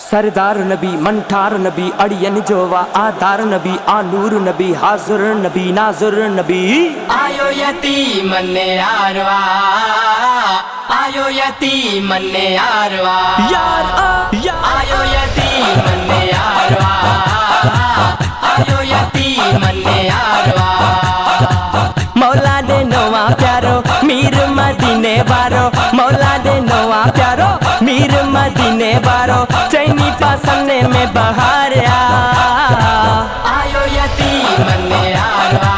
सरदार नबी मंठार नबी अड़ियन जोवा आधार नबी आनूर नबी हाजुर नबी नाजुर नबी। आयो यतीम ने यारवा, आयो यतीम ने यारवा, आयो यतीम ने यारवा, आयो यतीम ने यारवा। मौला दे नवा प्यारो मीर मदीने बारो, मौला दे नवा प्यारो मीर मदीने बारो, चैनी पासने में बहार आयो यतीम ने यारवा,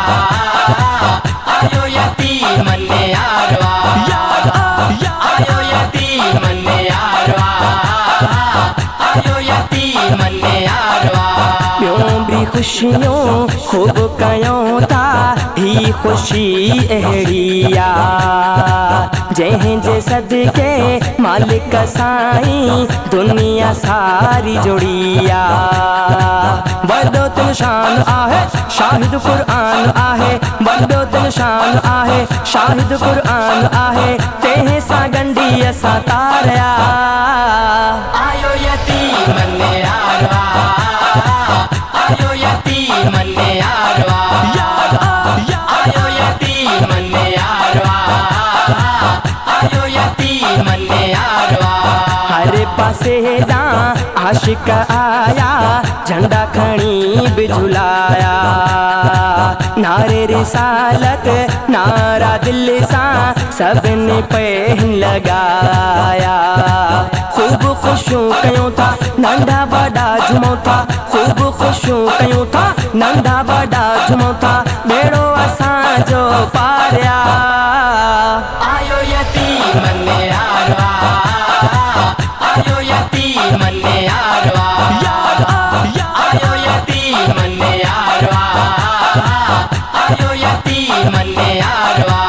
आयो यतीम ने यारवा, आयो यतीम ने यारवा, आयो यतीम ने यारवा। प्यों भी खुशियों खूब कयों था ही खुशी अहड़िया, जहीं जे सदके मालिक साईं दुनिया सारी जोड़िया। वडो तिन शान आहे शाहिद कुरान आहे, वडो तिन शान आहे शाहिद कुरान आहे, तेहे सा गंडी असा तारया। आयो यतीम ने यारवा, आयो यतीम ने यारवा, आयो यतीम ने यारवा, आयो यतीम ने यारवा। हर पासे दा आशिक आया, झंडा खणी बिझुलाया, नारे रिसालत नारा दिल सा सबने पहन लगाया। खूब खुशों कयों था नंढा बड़ा झुमो था, खूब खुशों कयों था नंढा बड़ा झुमो था, बेड़ो असां जो पारिया। आयो यतीम ने यारवा, आयो यतीम ने यारवा, आयो यतीम ने यारवा, आयो यतीम ने यारवा।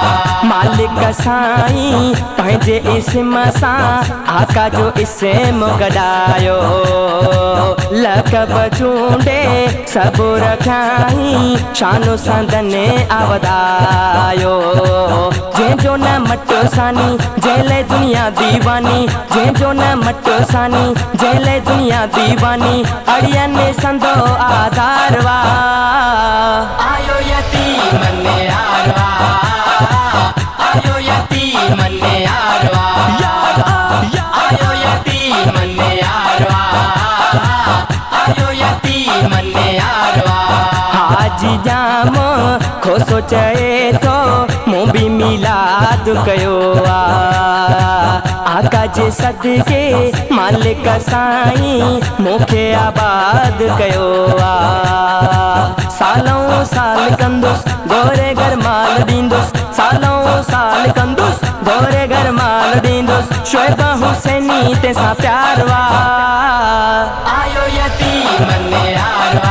मालिक साईं पंहिंजे इस्म सां आका जो इस्म गॾायो, लक़ब चूंडे सभु रखाई शानो संदने आवदायो। जंहिंजो न मटो सानी जंहिं दुनिया दीवानी, जंहिंजो न मटो सानी जंहिं दुनिया दीवानी, अड़ियन संदो आधारवा। आयो यतीम ने यारवा, आयो यतीम ने यारवा, आयो यतीम ने यारवा, आयो यतीम ने यारवा। हाजी जाम खो सोचे तो मूं भी मिलाद कयो आ, आका जे सदके मालिक साईं मूंखे आबाद कयो आ। सालों साल कंदुसि गोरे घर माल ॾींदुसि, सालों साल कंदुसि गोरे घर माल ॾींदुसि, शोएब हुसैनी तंहिंसां प्यार वा। आयो यतीम ने यारवा,